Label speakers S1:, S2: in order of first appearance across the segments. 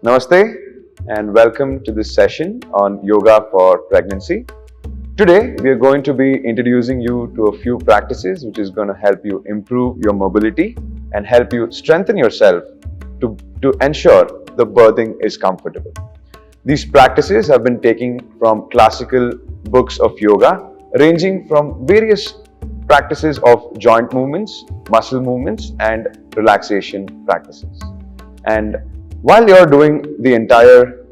S1: Namaste and welcome to this session on yoga for pregnancy. Today we are going to be introducing you to a few practices which is going to help you improve your mobility and help you strengthen yourself to ensure the birthing is comfortable. These practices have been taken from classical books of yoga ranging from various practices of joint movements, muscle movements and relaxation practices. And while you're doing the entire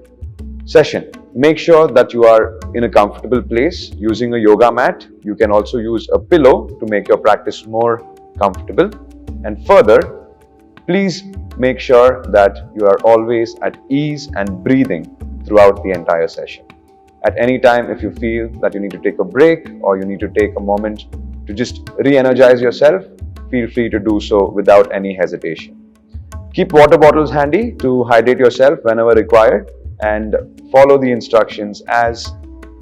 S1: session, make sure that you are in a comfortable place using a yoga mat. You can also use a pillow to make your practice more comfortable. And further, please make sure that you are always at ease and breathing throughout the entire session. At any time, if you feel that you need to take a break or you need to take a moment to just re-energize yourself, feel free to do so without any hesitation. Keep water bottles handy to hydrate yourself whenever required and follow the instructions as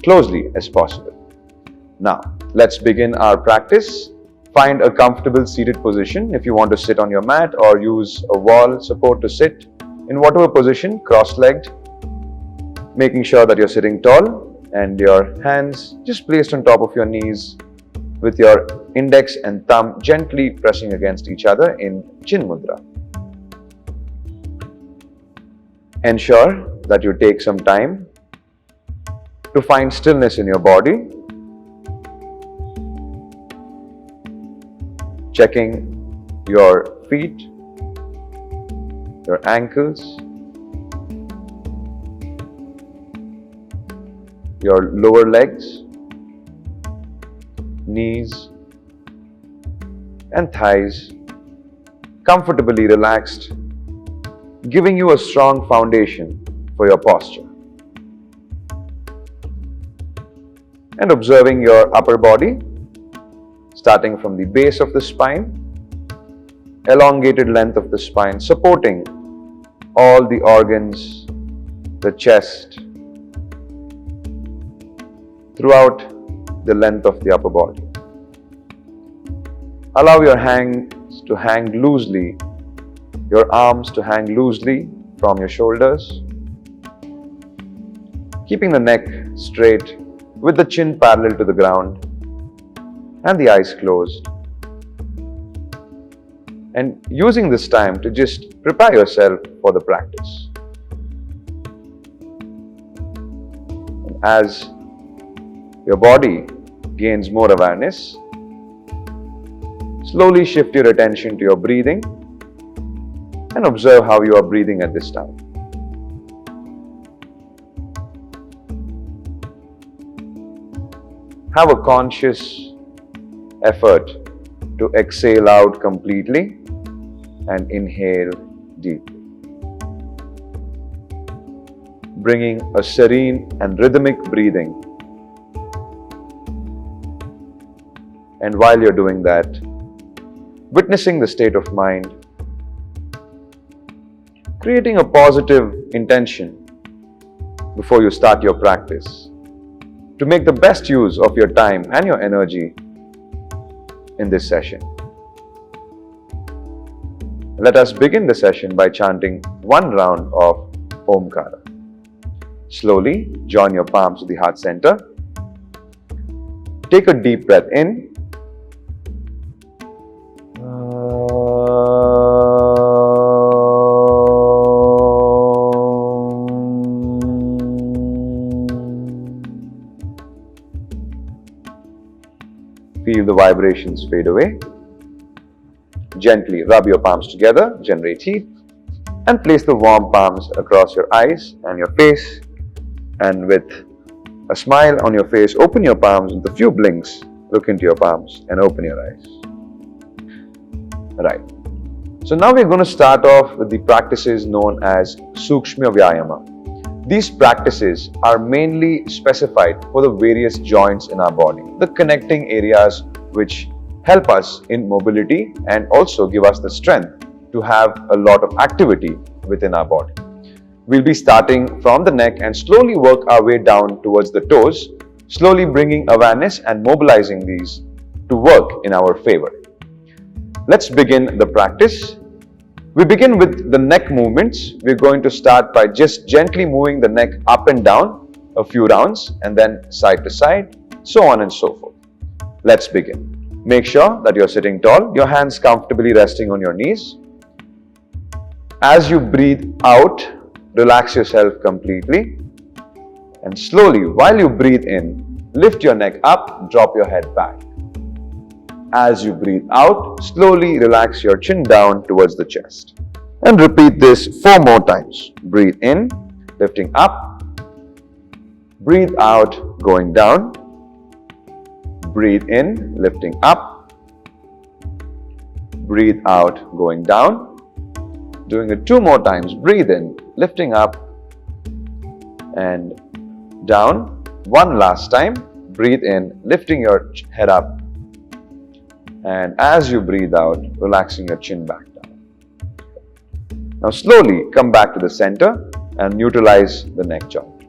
S1: closely as possible. Now, let's begin our practice. Find a comfortable seated position if you want to sit on your mat or use a wall support to sit in whatever position, cross-legged, making sure that you're sitting tall and your hands just placed on top of your knees with your index and thumb gently pressing against each other in Chin Mudra. Ensure that you take some time to find stillness in your body, checking your feet, your ankles, your lower legs, knees and thighs, comfortably relaxed, giving you a strong foundation for your posture. And observing your upper body, starting from the base of the spine, elongated length of the spine, supporting all the organs, the chest, throughout the length of the upper body. Allow your hands to hang loosely, your arms to hang loosely from your shoulders, keeping the neck straight with the chin parallel to the ground and the eyes closed. And using this time to just prepare yourself for the practice. And as your body gains more awareness, slowly shift your attention to your breathing and observe how you are breathing at this time. Have a conscious effort to exhale out completely and inhale deeply, bringing a serene and rhythmic breathing. And while you're doing that, witnessing the state of mind, creating a positive intention before you start your practice to make the best use of your time and your energy in this session. Let us begin the session by chanting one round of Omkara. Slowly join your palms to the heart center. Take a deep breath in. Feel the vibrations fade away. Gently rub your palms together, generate heat, and place the warm palms across your eyes and your face. And with a smile on your face, open your palms with a few blinks. Look into your palms and open your eyes. Right. So now we're going to start off with the practices known as Sukshma Vyayama. These practices are mainly specified for the various joints in our body, the connecting areas which help us in mobility and also give us the strength to have a lot of activity within our body. We'll be starting from the neck and slowly work our way down towards the toes, slowly bringing awareness and mobilizing these to work in our favor. Let's begin the practice We begin with the neck movements. We're going to start by just gently moving the neck up and down a few rounds and then side to side, so on and so forth. Let's begin. Make sure that you're sitting tall, your hands comfortably resting on your knees. As you breathe out, relax yourself completely. And slowly, while you breathe in, lift your neck up, drop your head back. As you breathe out, slowly relax your chin down towards the chest. And repeat this 4 more times. Breathe in, lifting up. Breathe out, going down. Breathe in, lifting up. Breathe out, going down. Doing it 2 more times. Breathe in, lifting up and down. 1 last time. Breathe in, lifting your head up. And as you breathe out, relaxing your chin back down. Now slowly come back to the center and neutralize the neck joint.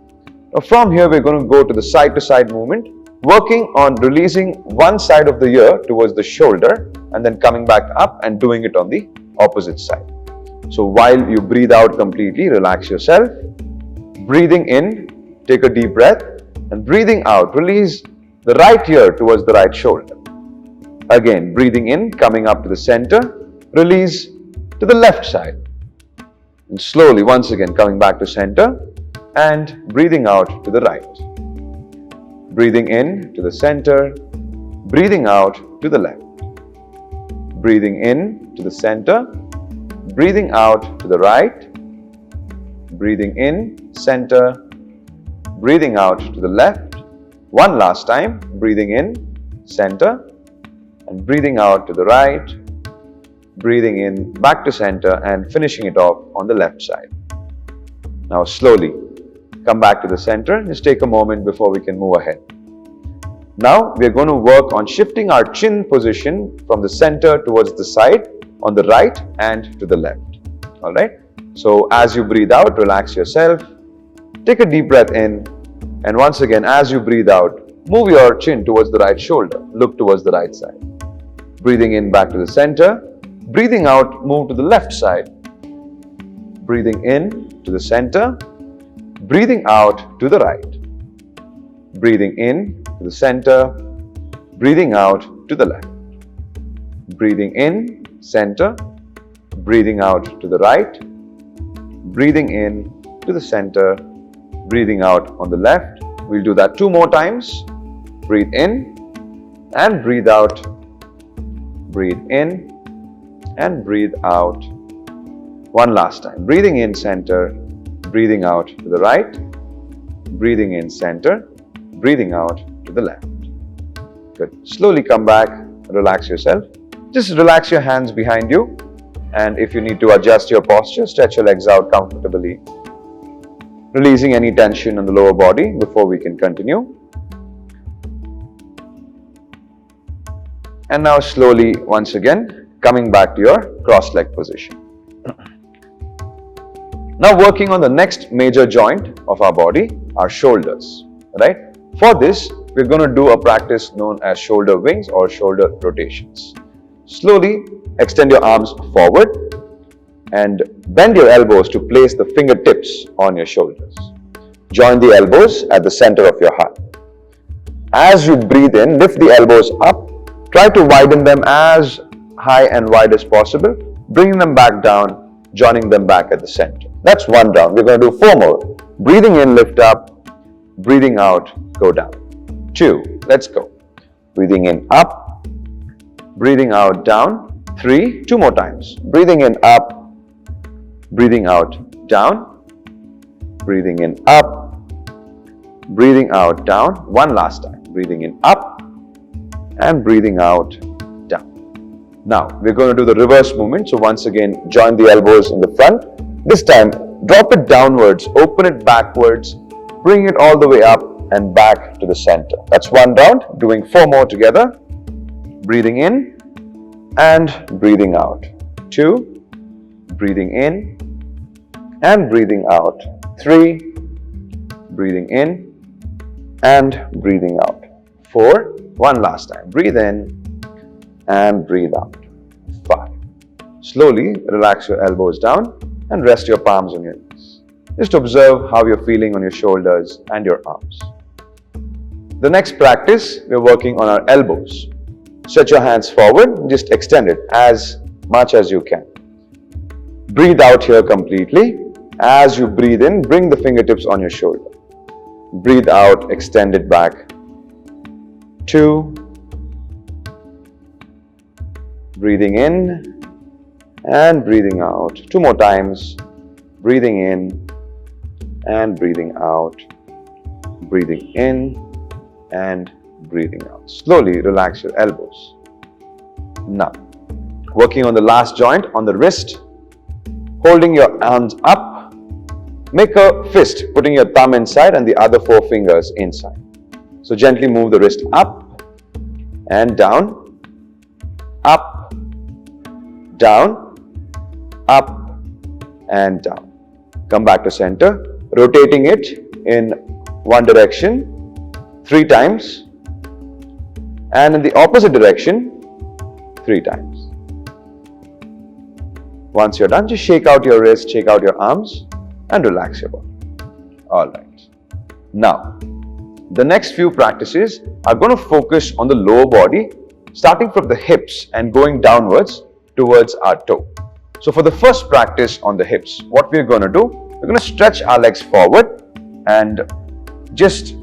S1: Now from here, we're going to go to the side-to-side movement, working on releasing one side of the ear towards the shoulder and then coming back up and doing it on the opposite side. So while you breathe out completely, relax yourself. Breathing in, take a deep breath, and breathing out, release the right ear towards the right shoulder. Again, breathing in, coming up to the center, release to the left side. And slowly, once again, coming back to center and breathing out to the right. Breathing in to the center, breathing out to the left. Breathing in to the center, breathing out to the right. Breathing in, center, breathing out to the left. 1 last time, breathing in, center, and breathing out to the right. Breathing in, back to center, and finishing it off on the left side. Now slowly come back to the center. Just take a moment before we can move ahead. Now we're going to work on shifting our chin position from the center towards the side on the right and to the left. Alright? So as you breathe out, relax yourself. Take a deep breath in. And once again, as you breathe out, move your chin towards the right shoulder. Look towards the right side. Breathing in, back to the center. Breathing out, move to the left side. Breathing in to the center. Breathing out to the right. Breathing in to the center. Breathing out to the left. Breathing in, center. Breathing out to the right. Breathing in to the center. Breathing out on the left. We'll do that 2 more times. Breathe in and breathe out. Breathe in and breathe out. 1 last time. Breathing in, center. Breathing out to the right. Breathing in, center. Breathing out to the left. Good. Slowly come back. Relax yourself. Just relax your hands behind you. And if you need to adjust your posture, stretch your legs out comfortably. Releasing any tension in the lower body before we can continue. And now slowly, once again, coming back to your cross-leg position. Now working on the next major joint of our body, our shoulders. Right? For this, we're going to do a practice known as shoulder wings or shoulder rotations. Slowly extend your arms forward and bend your elbows to place the fingertips on your shoulders. Join the elbows at the center of your heart. As you breathe in, lift the elbows up. Try to widen them as high and wide as possible. Bringing them back down, joining them back at the center. That's 1 round. We're going to do 4 more. Breathing in, lift up. Breathing out, go down. 2. Let's go. Breathing in, up. Breathing out, down. 3. 2 more times. Breathing in, up. Breathing out, down. Breathing in, up. Breathing out, down. 1 last time. Breathing in, up. And breathing out, down. Now, we're going to do the reverse movement. So once again, join the elbows in the front. This time, drop it downwards, open it backwards, bring it all the way up and back to the center. That's 1 round. Doing 4 more together. Breathing in and breathing out. 2. Breathing in and breathing out. 3. Breathing in and breathing out. 4. 1 last time. Breathe in and breathe out. 5. Slowly relax your elbows down and rest your palms on your knees. Just observe how you're feeling on your shoulders and your arms. The next practice, we're working on our elbows. Stretch your hands forward, just extend it as much as you can. Breathe out here completely. As you breathe in, bring the fingertips on your shoulder. Breathe out, extend it back. 2. Breathing in and breathing out. 2 more times. Breathing in and breathing out. Breathing in and breathing out. Slowly relax your elbows. Now, working on the last joint on the wrist, holding your arms up, make a fist, putting your thumb inside and the other 4 fingers inside. So gently move the wrist up and down, up, down, up and down. Come back to center, rotating it in one direction 3 times and in the opposite direction 3 times. Once you're done, just shake out your wrist, shake out your arms and relax your body. Alright. Now, the next few practices are going to focus on the lower body, starting from the hips and going downwards towards our toe. So for the first practice on the hips, what we're going to do, we're going to stretch our legs forward and just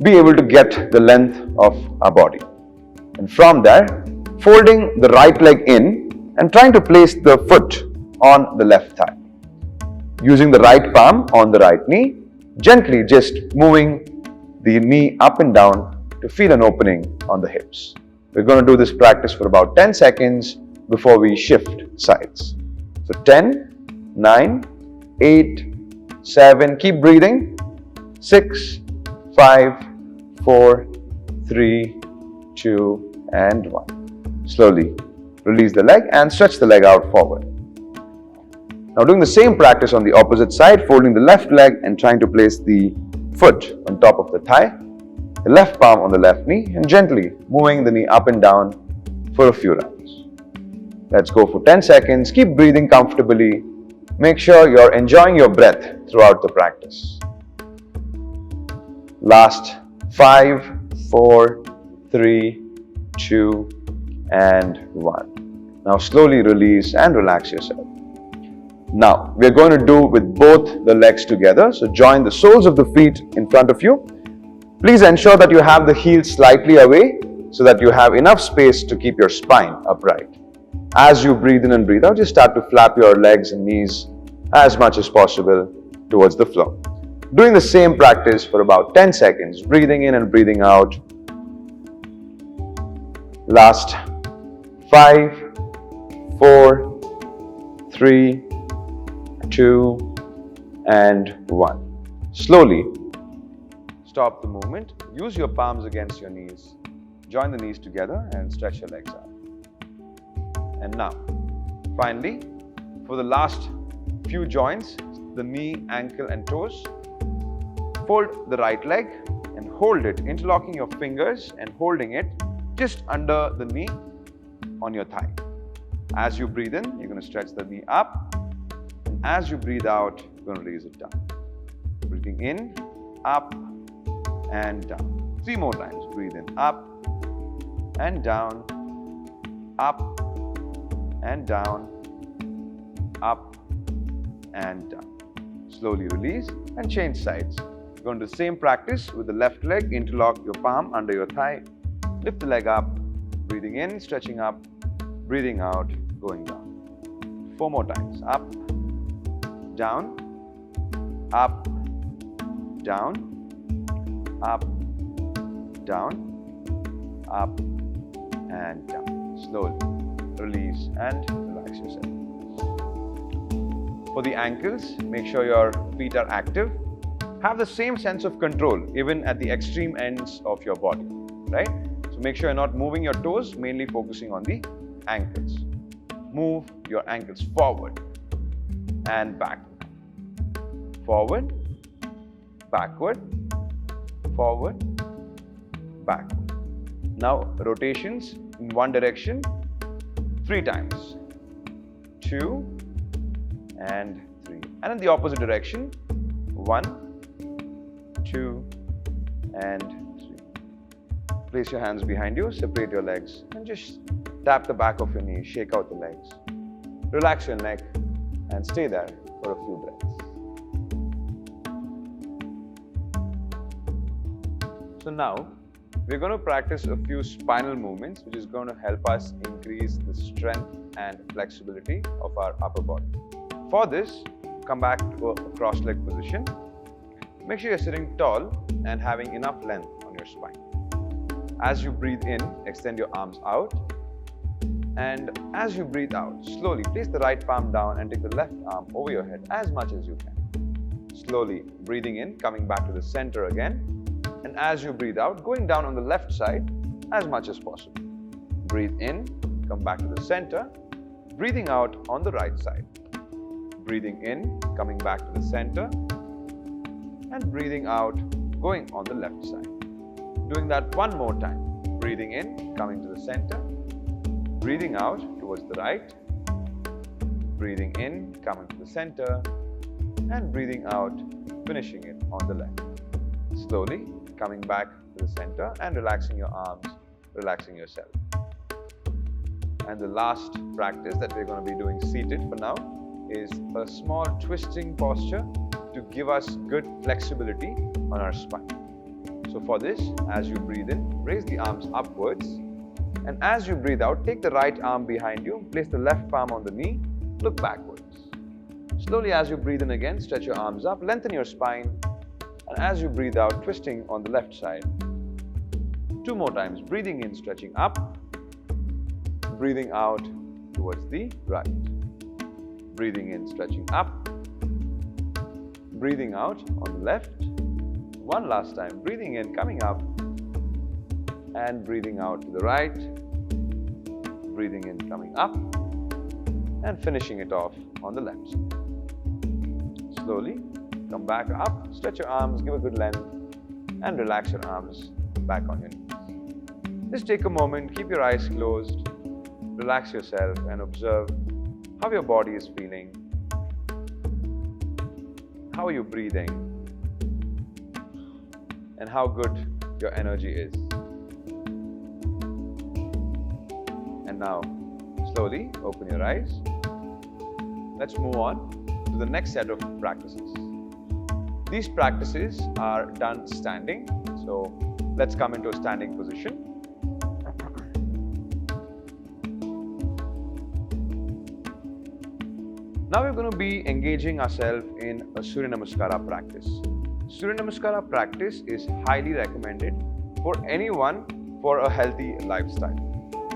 S1: be able to get the length of our body. And from there, folding the right leg in and trying to place the foot on the left thigh. Using the right palm on the right knee, gently just moving the knee up and down to feel an opening on the hips. We're going to do this practice for about 10 seconds before we shift sides. So 10, 9, 8, 7, keep breathing, 6, 5, 4, 3, 2 and 1. Slowly release the leg and stretch the leg out forward. Now doing the same practice on the opposite side, folding the left leg and trying to place the foot on top of the thigh, the left palm on the left knee and gently moving the knee up and down for a few rounds. Let's go for 10 seconds. Keep breathing comfortably. Make sure you're enjoying your breath throughout the practice. Last 5, 4, 3, 2 and 1. Now slowly release and relax yourself. Now we're going to do with both the legs together. So join the soles of the feet in front of you. Please ensure that you have the heels slightly away so that you have enough space to keep your spine upright. As you breathe in and breathe out, just start to flap your legs and knees as much as possible towards the floor. Doing the same practice for about 10 seconds, breathing in and breathing out. Last 5, 4, 3, 2 and 1. Slowly stop the movement. Use your palms against your knees. Join the knees together and stretch your legs out. And now, finally, for the last few joints, the knee, ankle and toes, fold the right leg and hold it, interlocking your fingers and holding it just under the knee on your thigh. As you breathe in, you're going to stretch the knee up. And as you breathe out, you're going to release it down. Breathing in, up and down. 3 more times. Breathe in, up and down, up and down, up and down. Slowly release and change sides. Go into the same practice with the left leg. Interlock your palm under your thigh. Lift the leg up. Breathing in, stretching up. Breathing out, going down. 4 more times. Up, down, up, down, up, down, up and down. Slowly release and relax yourself. For the ankles, make sure your feet are active. Have the same sense of control even at the extreme ends of your body, right? So make sure you're not moving your toes, mainly focusing on the ankles. Move your ankles forward and backward. Forward, backward, forward, backward. Now rotations in one direction 3 times. 2 and 3. And in the opposite direction, 1, 2 and 3. Place your hands behind you, separate your legs and just tap the back of your knees, shake out the legs. Relax your neck and stay there for a few breaths. So now, we're going to practice a few spinal movements which is going to help us increase the strength and flexibility of our upper body. For this, come back to a cross-leg position. Make sure you're sitting tall and having enough length on your spine. As you breathe in, extend your arms out. And as you breathe out, slowly place the right palm down and take the left arm over your head as much as you can. Slowly breathing in, coming back to the center again. And as you breathe out, going down on the left side as much as possible. Breathe in, come back to the center. Breathing out on the right side. Breathing in, coming back to the center. And breathing out, going on the left side. Doing that one more time. Breathing in, coming to the center. Breathing out towards the right. Breathing in, coming to the center. And breathing out, finishing it on the left. Slowly coming back to the center and relaxing your arms, relaxing yourself. And the last practice that we're going to be doing seated for now is a small twisting posture to give us good flexibility on our spine. So for this, as you breathe in, raise the arms upwards. And as you breathe out, take the right arm behind you, place the left palm on the knee, look backwards. Slowly as you breathe in again, stretch your arms up, lengthen your spine. And as you breathe out, twisting on the left side. 2 more times, breathing in, stretching up. Breathing out towards the right. Breathing in, stretching up. Breathing out on the left. One last time, breathing in, coming up. And breathing out to the right. Breathing in, coming up. And finishing it off on the left side. Slowly come back up, stretch your arms, give a good length, and relax your arms back on your knees. Just take a moment, keep your eyes closed, relax yourself and observe how your body is feeling. How are you breathing? And how good your energy is. And now, slowly open your eyes. Let's move on to the next set of practices. These practices are done standing, so let's come into a standing position. Now we're going to be engaging ourselves in a Surya Namaskar practice. Surya Namaskar practice is highly recommended for anyone for a healthy lifestyle,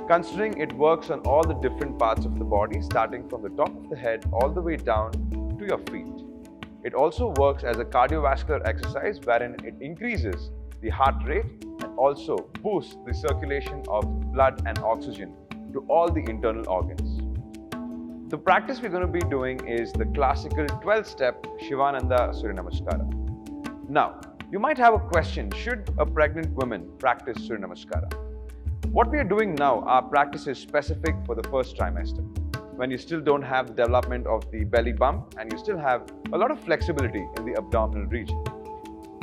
S1: considering it works on all the different parts of the body, starting from the top of the head all the way down to your feet. It also works as a cardiovascular exercise wherein it increases the heart rate and also boosts the circulation of blood and oxygen to all the internal organs. The practice we're going to be doing is the classical 12-step Shivananda Surya Namaskara. Now, you might have a question, should a pregnant woman practice Surya Namaskara? What we are doing now, our practice is specific for the first trimester, when you still don't have the development of the belly bump and you still have a lot of flexibility in the abdominal region.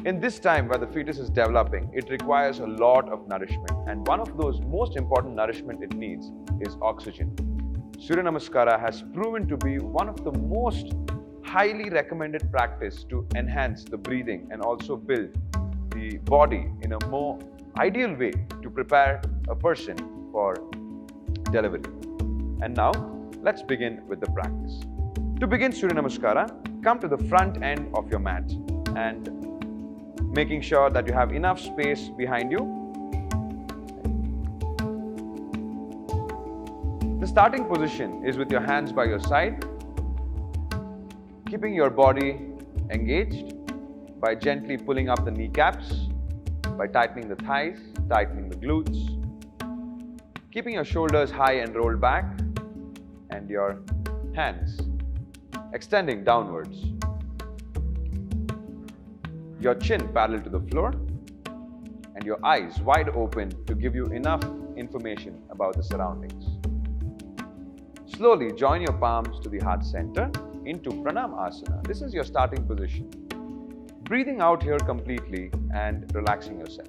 S1: In this time where the fetus is developing, it requires a lot of nourishment, and one of those most important nourishment it needs is oxygen. Surya Namaskara has proven to be one of the most highly recommended practice to enhance the breathing and also build the body in a more ideal way to prepare a person for delivery. And now, let's begin with the practice. To begin Surya Namaskara, come to the front end of your mat and making sure that you have enough space behind you. The starting position is with your hands by your side, keeping your body engaged by gently pulling up the kneecaps, by tightening the thighs, tightening the glutes, keeping your shoulders high and rolled back, and your hands extending downwards. Your chin parallel to the floor and your eyes wide open to give you enough information about the surroundings. Slowly join your palms to the heart center into Pranam Asana. This is your starting position. Breathing out here completely and relaxing yourself.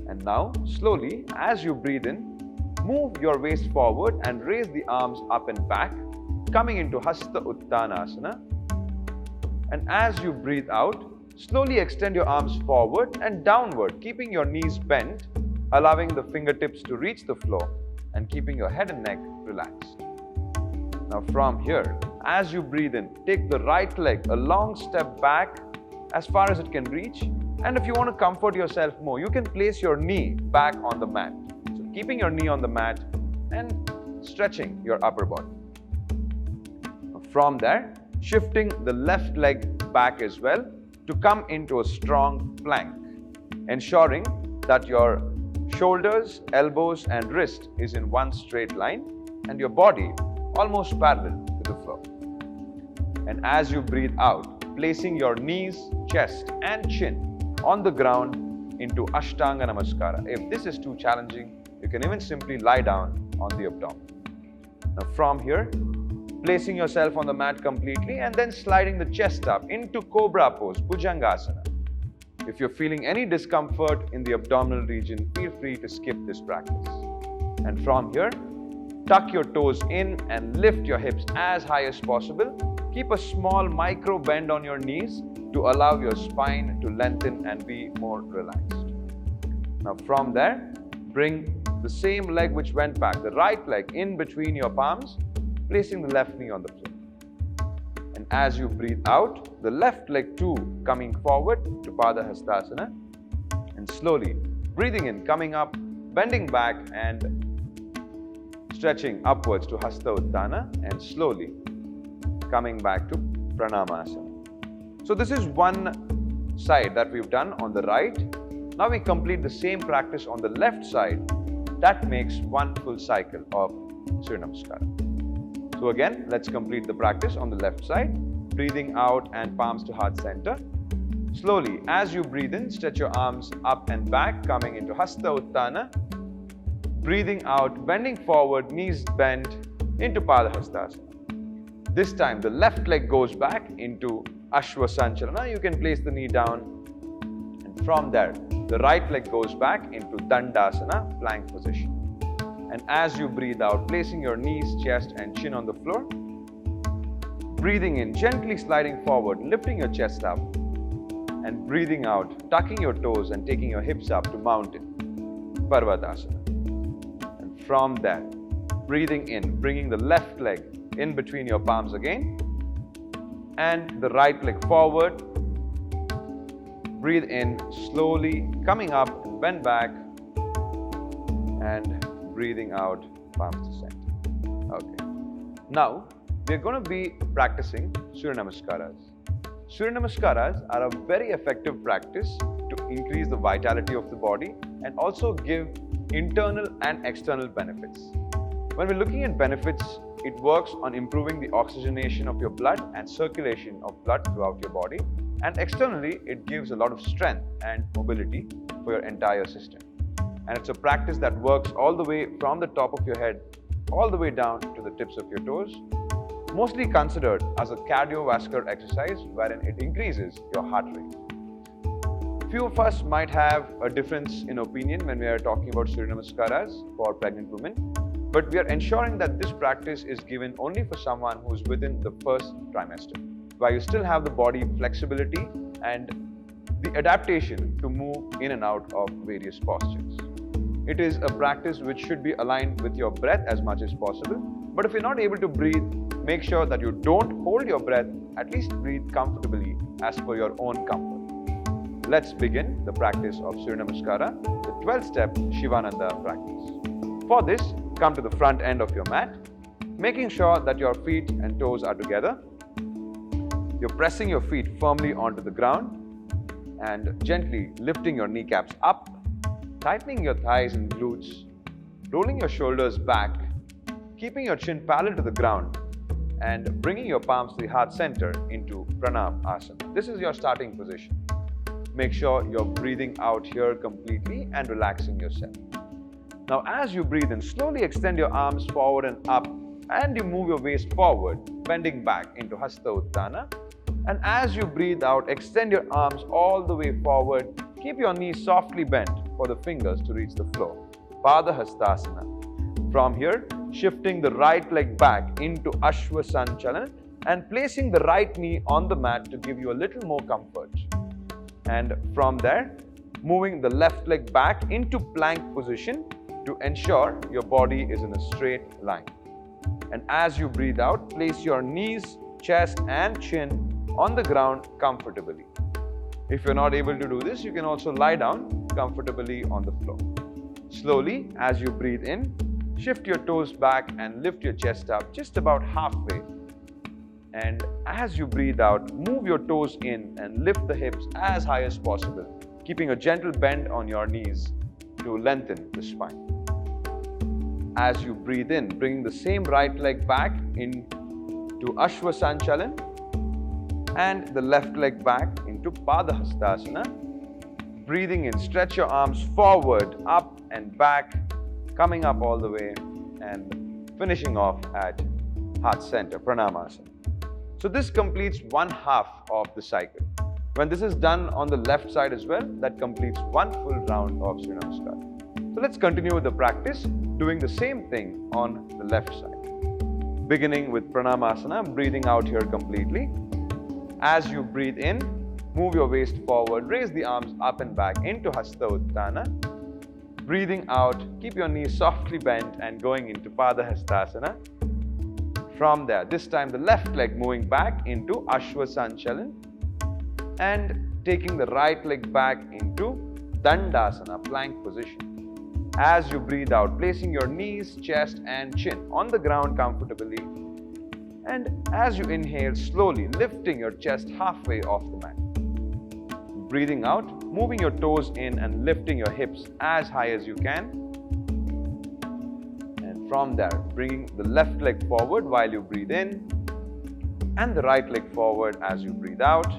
S1: And now, slowly, as you breathe in, move your waist forward and raise the arms up and back, coming into Hasta Uttanasana. And as you breathe out, slowly extend your arms forward and downward, keeping your knees bent, allowing the fingertips to reach the floor and keeping your head and neck relaxed. Now from here, as you breathe in, take the right leg a long step back as far as it can reach. And if you want to comfort yourself more, you can place your knee back on the mat. So keeping your knee on the mat and stretching your upper body. From there, shifting the left leg back as well to come into a strong plank, ensuring that your shoulders, elbows and wrist is in one straight line and your body almost parallel to the floor. And as you breathe out, placing your knees, chest and chin on the ground into Ashtanga Namaskara. If this is too challenging, you can even simply lie down on the abdomen. Now from here, placing yourself on the mat completely and then sliding the chest up into Cobra pose, Bhujangasana. If you're feeling any discomfort in the abdominal region, feel free to skip this practice. And from here, tuck your toes in and lift your hips as high as possible. Keep a small micro bend on your knees to allow your spine to lengthen and be more relaxed. Now from there, bring the same leg which went back, the right leg in between your palms, placing the left knee on the floor. And as you breathe out, the left leg too coming forward to Pada Hastasana. And slowly breathing in, coming up, bending back and stretching upwards to Hasta Uttana and slowly coming back to Pranamasana. So this is one side that we've done on the right. Now we complete the same practice on the left side. That makes one full cycle of Surya Namaskar. So again, let's complete the practice on the left side. Breathing out and palms to heart center. Slowly, as you breathe in, stretch your arms up and back, coming into Hasta Uttana. Breathing out, bending forward, knees bent into Pada Hastasana. This time, the left leg goes back into Ashwa Sanchalana. You can place the knee down. And from there, the right leg goes back into Dandasana, plank position. And as you breathe out, placing your knees, chest and chin on the floor. Breathing in, gently sliding forward, lifting your chest up. And breathing out, tucking your toes and taking your hips up to mountain, Parvatasana. And from there, breathing in, bringing the left leg in between your palms again. And the right leg forward. Breathe in, slowly coming up and bend back. And breathing out, palms to center. Okay. Now, we're going to be practicing Surya Namaskaras. Surya Namaskaras are a very effective practice to increase the vitality of the body and also give internal and external benefits. When we're looking at benefits, it works on improving the oxygenation of your blood and circulation of blood throughout your body. And externally, it gives a lot of strength and mobility for your entire system. And it's a practice that works all the way from the top of your head, all the way down to the tips of your toes. Mostly considered as a cardiovascular exercise wherein it increases your heart rate. Few of us might have a difference in opinion when we are talking about Surya Namaskaras for pregnant women, but we are ensuring that this practice is given only for someone who is within the first trimester, where you still have the body flexibility and the adaptation to move in and out of various postures. It is a practice which should be aligned with your breath as much as possible, but if you're not able to breathe, make sure that you don't hold your breath, at least breathe comfortably as per your own comfort. Let's begin the practice of Surya Namaskara, the 12-step Shivananda practice. For this, come to the front end of your mat, making sure that your feet and toes are together. You're pressing your feet firmly onto the ground and gently lifting your kneecaps up, tightening your thighs and glutes, rolling your shoulders back, keeping your chin parallel to the ground, and bringing your palms to the heart center into Pranam Asana. This is your starting position. Make sure you're breathing out here completely and relaxing yourself. Now, as you breathe in, slowly extend your arms forward and up and you move your waist forward, bending back into Hasta Uttana. And as you breathe out, extend your arms all the way forward. Keep your knees softly bent for the fingers to reach the floor. Pada Hastasana. From here, shifting the right leg back into Ashwa Sanchalan and placing the right knee on the mat to give you a little more comfort. And from there, moving the left leg back into plank position to ensure your body is in a straight line. And as you breathe out, place your knees, chest and chin on the ground comfortably. If you're not able to do this, you can also lie down comfortably on the floor. Slowly, as you breathe in, shift your toes back and lift your chest up just about halfway. And as you breathe out, move your toes in and lift the hips as high as possible, keeping a gentle bend on your knees to lengthen the spine. As you breathe in, bringing the same right leg back into Ashwa Sanchalan and the left leg back into Pada Hastasana. Breathing in, stretch your arms forward, up and back, coming up all the way and finishing off at heart center, Pranamasana. So this completes one half of the cycle. When this is done on the left side as well, that completes one full round of Surya Namaskar. So let's continue with the practice, doing the same thing on the left side. Beginning with Pranamasana, breathing out here completely. As you breathe in, move your waist forward, raise the arms up and back into Hasta Uttana. Breathing out, keep your knees softly bent and going into Pada Hastasana. From there, this time the left leg moving back into Ashwa Sanchalan and taking the right leg back into Dandasana, plank position. As you breathe out, placing your knees, chest and chin on the ground comfortably. And as you inhale, slowly lifting your chest halfway off the mat. Breathing out, moving your toes in and lifting your hips as high as you can. And from there, bringing the left leg forward while you breathe in and the right leg forward as you breathe out.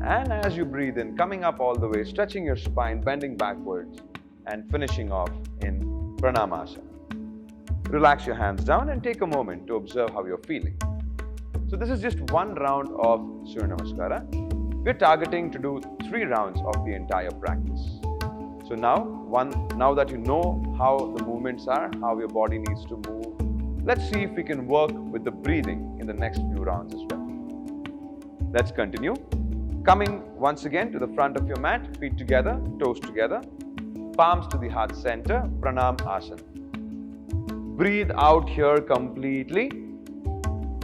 S1: And as you breathe in, coming up all the way, stretching your spine, bending backwards and finishing off in Pranamasana. Relax your hands down and take a moment to observe how you're feeling. So this is just one round of Surya Namaskara. We're targeting to do 3 rounds of the entire practice. So now that you know how the movements are, how your body needs to move, let's see if we can work with the breathing in the next few rounds as well. Let's continue. Coming once again to the front of your mat, feet together, toes together, palms to the heart center, Pranam Asana. Breathe out here completely.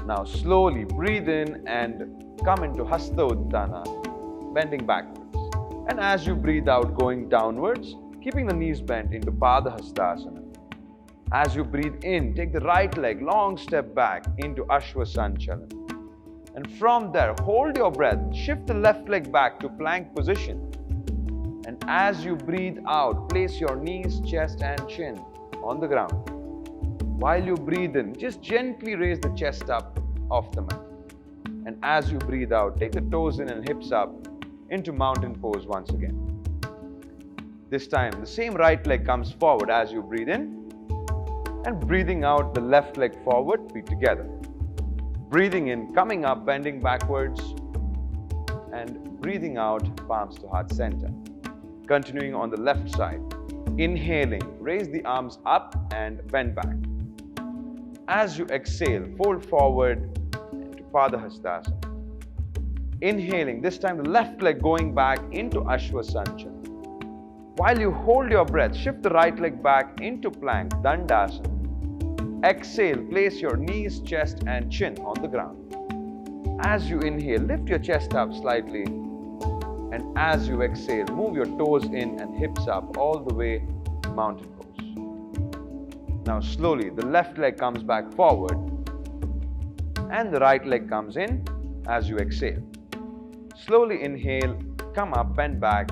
S1: Now slowly breathe in and come into Hasta Uttana, bending backwards. And as you breathe out, going downwards, keeping the knees bent into Pada Hastasana. As you breathe in, take the right leg, long step back into Ashwa Sanchalan. And from there, hold your breath, shift the left leg back to plank position. And as you breathe out, place your knees, chest and chin on the ground. While you breathe in, just gently raise the chest up off the mat. And as you breathe out, take the toes in and hips up into mountain pose once again. This time, the same right leg comes forward as you breathe in. And breathing out, the left leg forward, feet together. Breathing in, coming up, bending backwards. And breathing out, palms to heart center. Continuing on the left side. Inhaling, raise the arms up and bend back. As you exhale, fold forward to Pada Hastasana. Inhaling, this time the left leg going back into Ashwa Sanchalan. While you hold your breath, shift the right leg back into plank, Dandasana. Exhale, place your knees, chest and chin on the ground. As you inhale, lift your chest up slightly. And as you exhale, move your toes in and hips up all the way to mountain pose. Now slowly, the left leg comes back forward and the right leg comes in as you exhale. Slowly inhale, come up, bend back,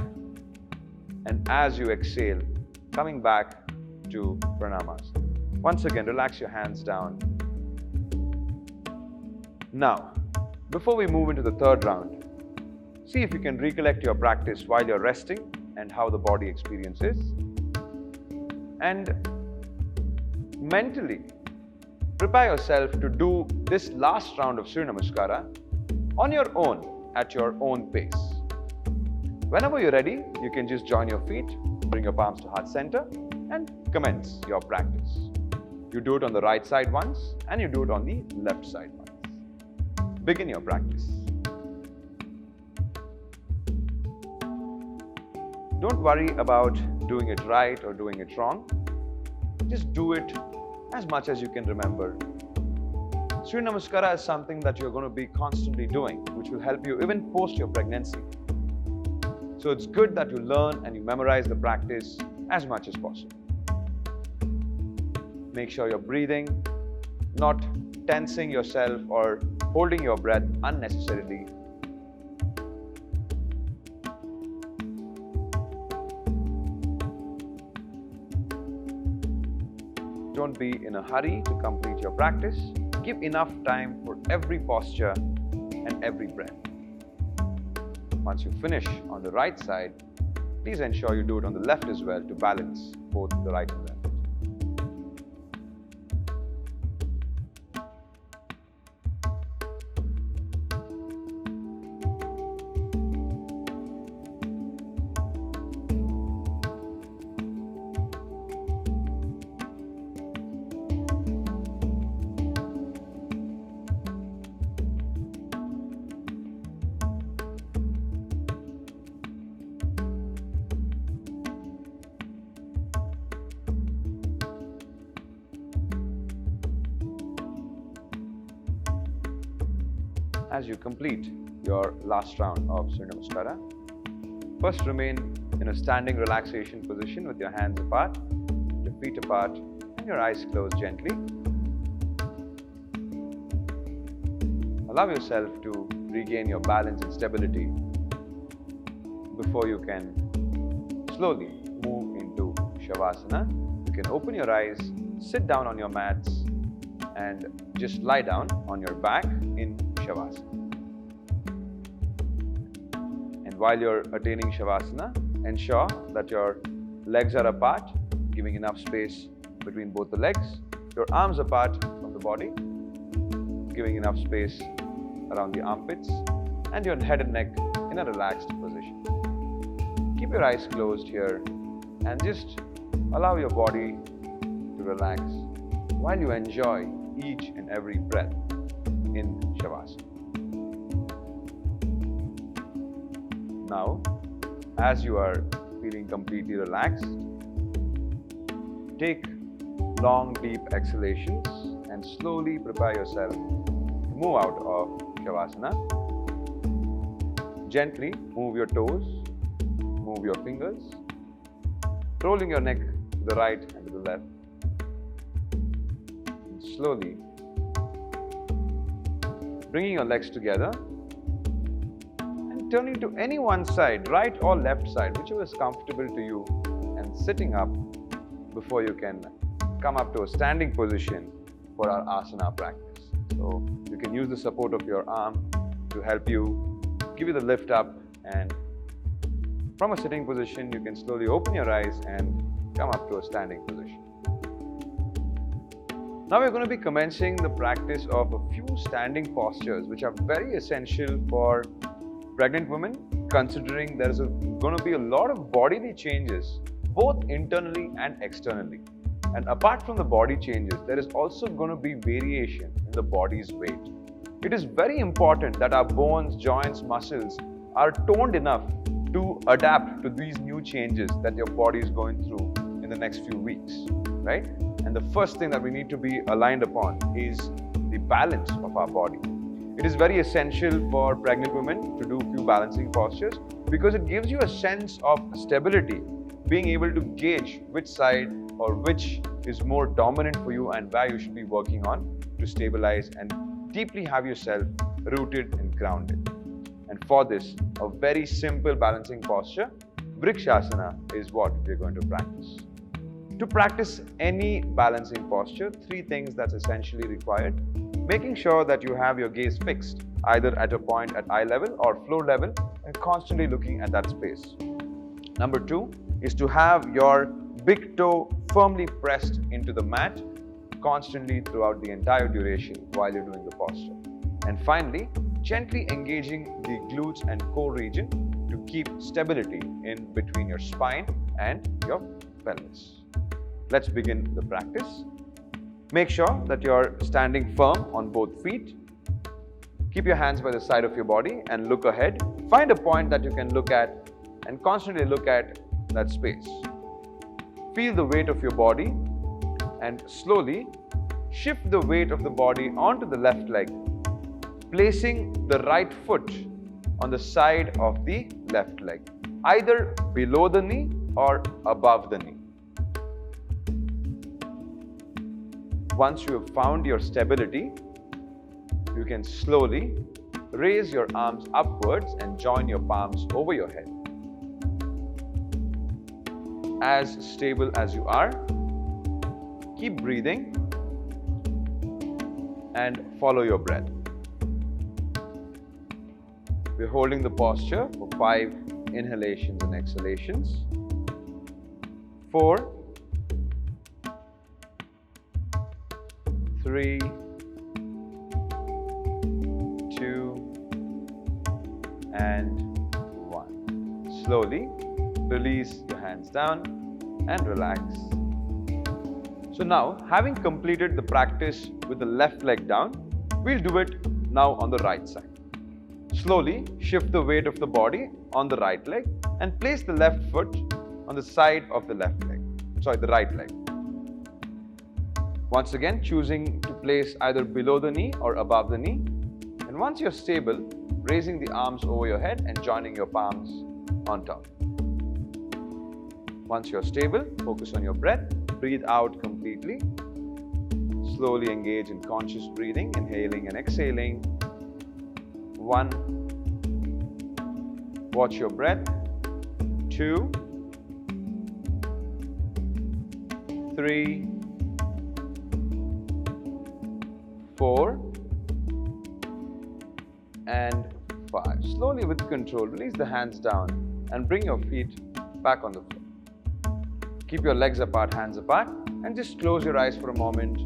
S1: and as you exhale, coming back to Pranamasana. Once again, relax your hands down. Now, before we move into the third round, see if you can recollect your practice while you're resting and how the body experience is. And mentally, prepare yourself to do this last round of Surya Namaskara on your own, at your own pace. Whenever you're ready, you can just join your feet, bring your palms to heart center and commence your practice. You do it on the right side once and you do it on the left side once. Begin your practice. Don't worry about doing it right or doing it wrong. Just do it as much as you can remember. Surya Namaskara is something that you're going to be constantly doing, which will help you even post your pregnancy. So it's good that you learn and you memorize the practice as much as possible. Make sure you're breathing, not tensing yourself or holding your breath unnecessarily. Don't be in a hurry to complete your practice. Give enough time for every posture and every breath. Once you finish on the right side, please ensure you do it on the left as well to balance both the right and left. As you complete your last round of Surya Namaskara, first remain in a standing relaxation position with your hands apart, your feet apart, and your eyes closed gently. Allow yourself to regain your balance and stability before you can slowly move into Shavasana. You can open your eyes, sit down on your mats, and just lie down on your back in Shavasana. And while you're attaining Shavasana, ensure that your legs are apart, giving enough space between both the legs, your arms apart from the body, giving enough space around the armpits, and your head and neck in a relaxed position. Keep your eyes closed here and just allow your body to relax while you enjoy each and every breath in Shavasana. Now, as you are feeling completely relaxed, take long deep exhalations and slowly prepare yourself to move out of Shavasana. Gently move your toes, move your fingers, rolling your neck to the right and to the left. And slowly bringing your legs together and turning to any one side, right or left side, whichever is comfortable to you, and sitting up before you can come up to a standing position for our asana practice. So you can use the support of your arm to help you, give you the lift up, and from a sitting position you can slowly open your eyes and come up to a standing position. Now we're going to be commencing the practice of a few standing postures which are very essential for pregnant women, considering there is going to be a lot of bodily changes both internally and externally. And apart from the body changes, there is also going to be variation in the body's weight. It is very important that our bones, joints, muscles are toned enough to adapt to these new changes that your body is going through in the next few weeks, right? And the first thing that we need to be aligned upon is the balance of our body. It is very essential for pregnant women to do a few balancing postures because it gives you a sense of stability, being able to gauge which side or which is more dominant for you and where you should be working on to stabilize and deeply have yourself rooted and grounded. And for this, a very simple balancing posture, Vrikshasana, is what we're going to practice. To practice any balancing posture, three things that's essentially required. Making sure that you have your gaze fixed, either at a point at eye level or floor level, and constantly looking at that space. Number two is to have your big toe firmly pressed into the mat constantly throughout the entire duration while you're doing the posture. And finally, gently engaging the glutes and core region to keep stability in between your spine and your pelvis. Let's begin the practice. Make sure that you're standing firm on both feet. Keep your hands by the side of your body and look ahead. Find a point that you can look at and constantly look at that space. Feel the weight of your body and slowly shift the weight of the body onto the left leg, placing the right foot on the side of the left leg, either below the knee or above the knee. Once you have found your stability, you can slowly raise your arms upwards and join your palms over your head. As stable as you are, keep breathing and follow your breath. We're holding the posture for 5 inhalations and exhalations. 4, 3, 2, and 1. Slowly release your hands down and relax. So now, having completed the practice with the left leg down, we'll do it now on the right side. Slowly shift the weight of the body on the right leg and place the left foot on the side of the the right leg. Once again, choosing to place either below the knee or above the knee. And once you're stable, raising the arms over your head and joining your palms on top. Once you're stable, focus on your breath. Breathe out completely. Slowly engage in conscious breathing, inhaling and exhaling. 1. Watch your breath. 2, 3, 4, and 5. Slowly with control, release the hands down and bring your feet back on the floor. Keep your legs apart, hands apart, and just close your eyes for a moment.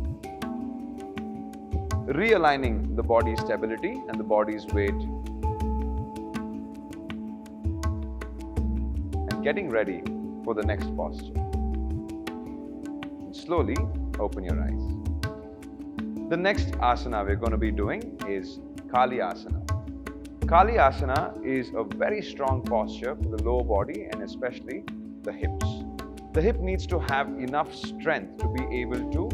S1: Realigning the body's stability and the body's weight. And getting ready for the next posture. And slowly open your eyes. The next asana we're going to be doing is Kali Asana. Kali Asana is a very strong posture for the lower body and especially the hips. The hip needs to have enough strength to be able to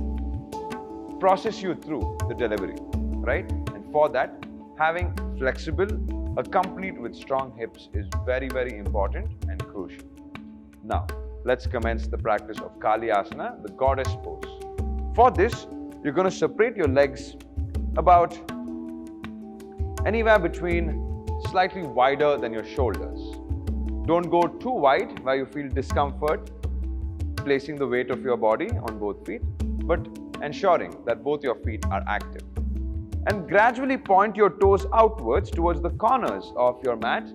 S1: process you through the delivery, right? And for that, having flexible, complete with strong hips is very, very important and crucial. Now, let's commence the practice of Kali Asana, the goddess pose. For this, you're going to separate your legs about anywhere between slightly wider than your shoulders. Don't go too wide where you feel discomfort placing the weight of your body on both feet, but ensuring that both your feet are active. And gradually point your toes outwards towards the corners of your mat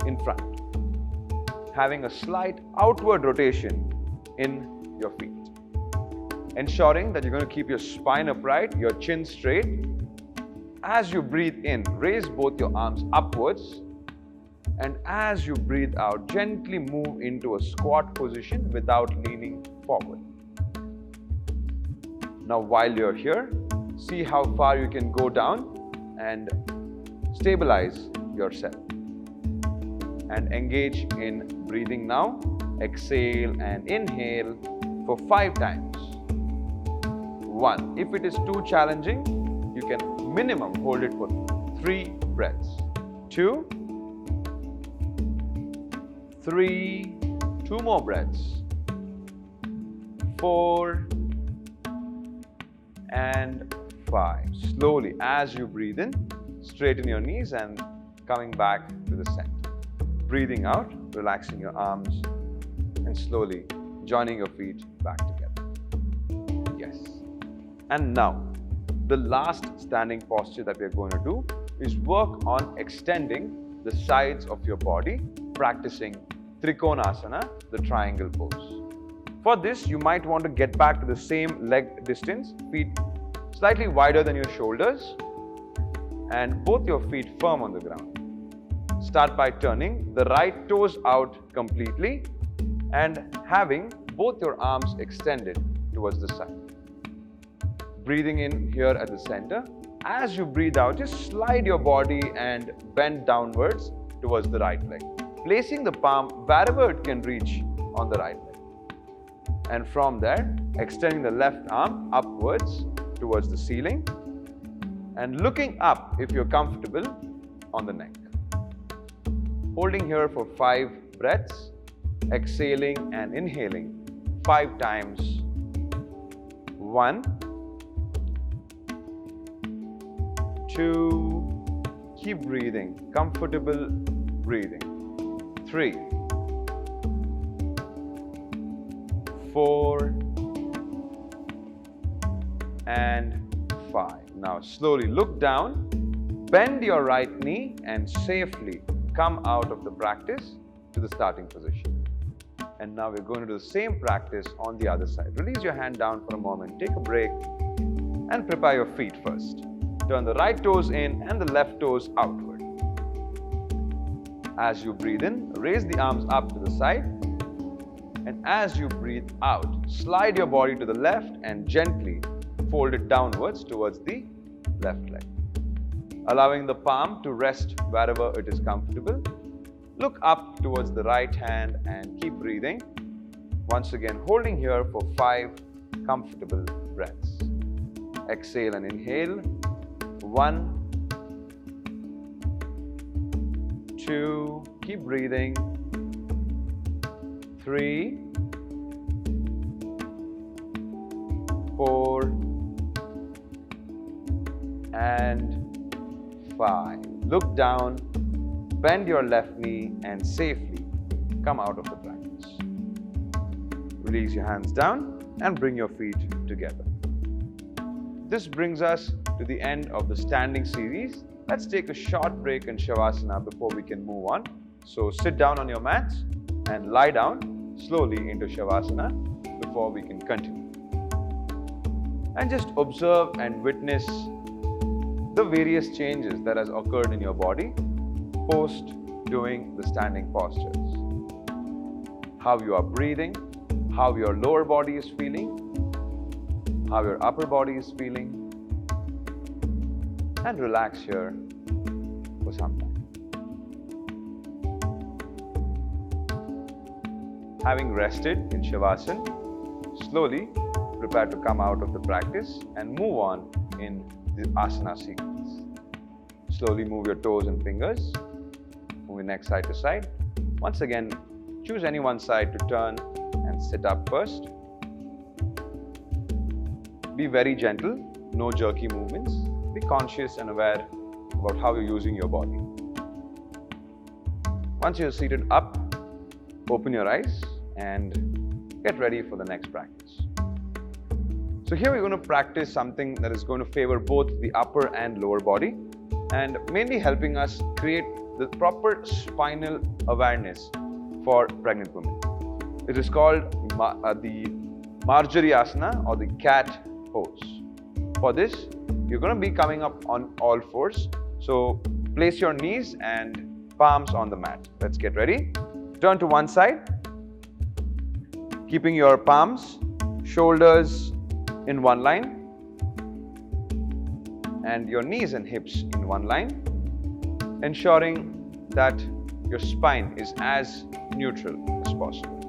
S1: in front, having a slight outward rotation in your feet. Ensuring that you're going to keep your spine upright, your chin straight. As you breathe in, raise both your arms upwards. And as you breathe out, gently move into a squat position without leaning forward. Now, while you're here, see how far you can go down and stabilize yourself. And engage in breathing now. Exhale and inhale for 5 times. 1. If it is too challenging, you can minimum hold it for 3 breaths. 2, 3, 2 more breaths. 4 and 5. Slowly, as you breathe in, straighten your knees and coming back to the center. Breathing out, relaxing your arms and slowly joining your feet back together. Yes. And now, the last standing posture that we are going to do is work on extending the sides of your body, practicing Trikonasana, the triangle pose. For this, you might want to get back to the same leg distance, feet slightly wider than your shoulders, and both your feet firm on the ground. Start by turning the right toes out completely and having both your arms extended towards the side. Breathing in here at the center. As you breathe out, just slide your body and bend downwards towards the right leg, placing the palm wherever it can reach on the right leg. And from there, extending the left arm upwards towards the ceiling and looking up if you're comfortable on the neck. Holding here for 5 breaths, exhaling and inhaling 5 times. 1, 2, keep breathing, comfortable breathing. 3, 4, and 5. Now slowly look down, bend your right knee and safely come out of the practice to the starting position. And now we're going to do the same practice on the other side. Release your hand down for a moment, take a break and prepare your feet first. Turn the right toes in and the left toes outward. As you breathe in, raise the arms up to the side. And as you breathe out, slide your body to the left and gently fold it downwards towards the left leg. Allowing the palm to rest wherever it is comfortable. Look up towards the right hand and keep breathing. Once again, holding here for 5 comfortable breaths. Exhale and inhale. 1, 2, keep breathing. 3, 4, and 5. Look down, bend your left knee and safely come out of the practice. Release your hands down and bring your feet together. This brings us to the end of the standing series. Let's take a short break in Shavasana before we can move on. So sit down on your mats and lie down slowly into Shavasana before we can continue. And just observe and witness the various changes that has occurred in your body post doing the standing postures. How you are breathing, how your lower body is feeling, how your upper body is feeling, and relax here for some time. Having rested in Shavasana, slowly prepare to come out of the practice and move on in the asana sequence. Slowly move your toes and fingers, moving neck side to side. Once again, choose any one side to turn and sit up first. Be very gentle, no jerky movements. Be conscious and aware about how you're using your body. Once you're seated up, open your eyes and get ready for the next practice. So here we're going to practice something that is going to favor both the upper and lower body and mainly helping us create the proper spinal awareness for pregnant women. It is called the Marjari Asana or the cat pose. For this, you're going to be coming up on all fours. So place your knees and palms on the mat. Let's get ready. Turn to one side, keeping your palms, shoulders in one line and your knees and hips in one line, ensuring that your spine is as neutral as possible.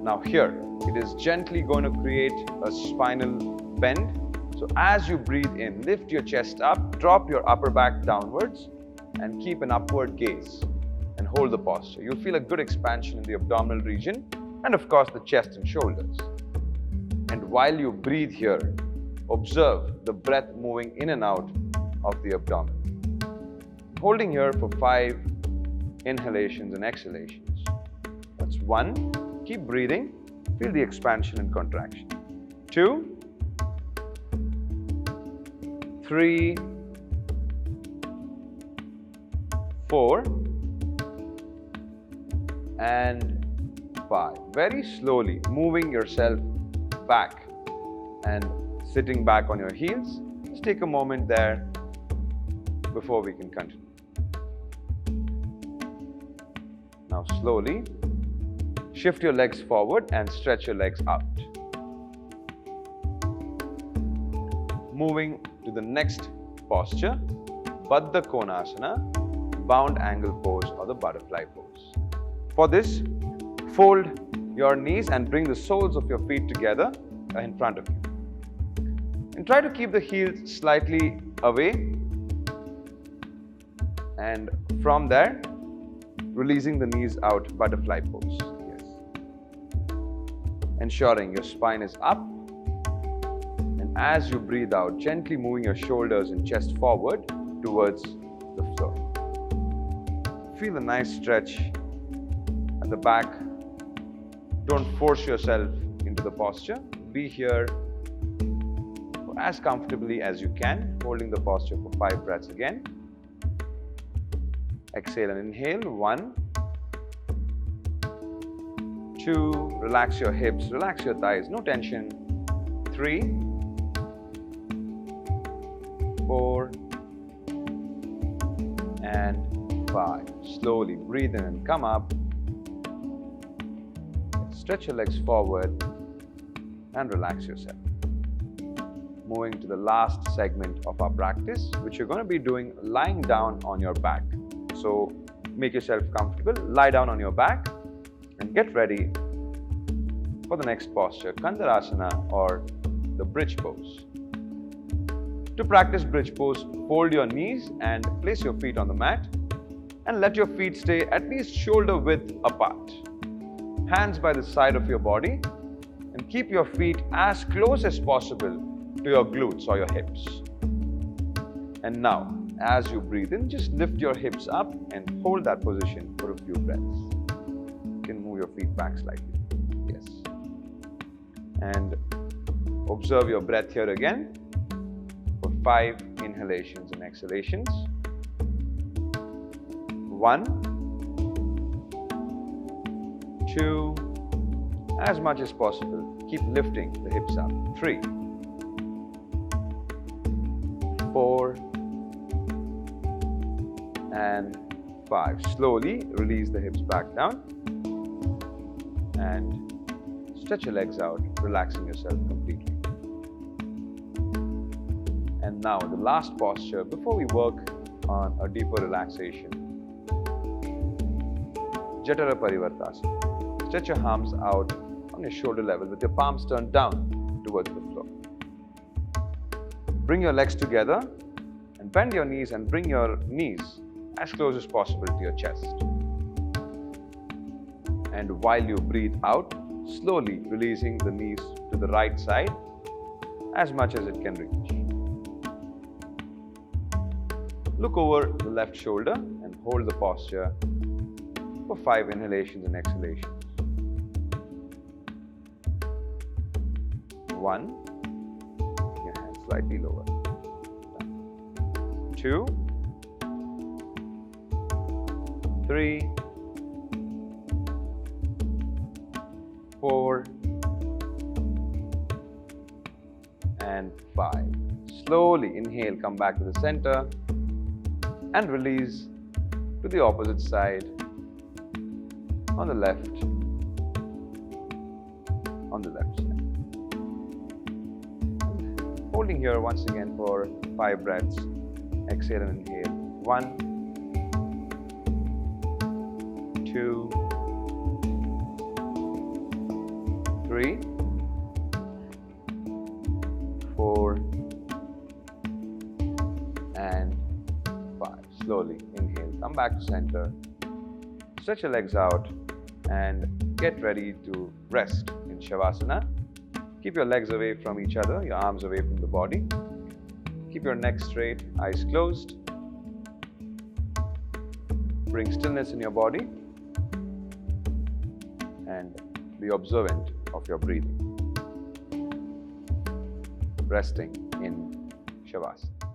S1: Now here, it is gently going to create a spinal bend. So as you breathe in, lift your chest up, drop your upper back downwards and keep an upward gaze and hold the posture. You'll feel a good expansion in the abdominal region and of course the chest and shoulders. And while you breathe here, observe the breath moving in and out of the abdomen. Holding here for 5 inhalations and exhalations. That's 1. Keep breathing. Feel the expansion and contraction. 2, 3, 4, and 5. Very slowly moving yourself back and sitting back on your heels. Just take a moment there before we can continue. Now slowly shift your legs forward and stretch your legs out. Moving to the next posture, Baddha Konasana, bound angle pose or the butterfly pose. For this, fold your knees and bring the soles of your feet together in front of you. And try to keep the heels slightly away. And from there, releasing the knees out, butterfly pose. Yes. Ensuring your spine is up. And as you breathe out, gently moving your shoulders and chest forward towards the floor. Feel a nice stretch at the back. Don't force yourself into the posture. Be here as comfortably as you can, holding the posture for 5 breaths again. Exhale and inhale. 1, 2, relax your hips, relax your thighs, no tension. 3, 4, and 5. Slowly breathe in and come up. Stretch your legs forward and relax yourself. Moving to the last segment of our practice, which you're going to be doing lying down on your back. So make yourself comfortable, lie down on your back and get ready for the next posture, Kandarasana or the bridge pose. To practice bridge pose, fold your knees and place your feet on the mat and let your feet stay at least shoulder width apart. Hands by the side of your body and keep your feet as close as possible to your glutes or your hips. And now, as you breathe in, just lift your hips up and hold that position for a few breaths. You can move your feet back slightly. Yes. And observe your breath here again for 5 inhalations and exhalations. 1, 2, as much as possible, keep lifting the hips up. 3, 4, and 5. Slowly release the hips back down and stretch your legs out, relaxing yourself completely. And now the last posture before we work on a deeper relaxation. Jatara Parivartasana. Stretch your arms out on your shoulder level with your palms turned down towards the floor. Bring your legs together and bend your knees and bring your knees as close as possible to your chest. And while you breathe out, slowly releasing the knees to the right side as much as it can reach. Look over the left shoulder and hold the posture for 5 inhalations and exhalations. 1, your hands slightly lower. 2, 3, 4, and 5. Slowly inhale, come back to the center and release to the opposite side on the left side. Holding here once again for 5 breaths. Exhale and inhale. 1, 2, 3, 4, and 5. Slowly inhale, come back to center, stretch your legs out and get ready to rest in Shavasana. Keep your legs away from each other, your arms away from the body. Keep your neck straight, eyes closed. Bring stillness in your body and be observant of your breathing. Resting in Shavasana.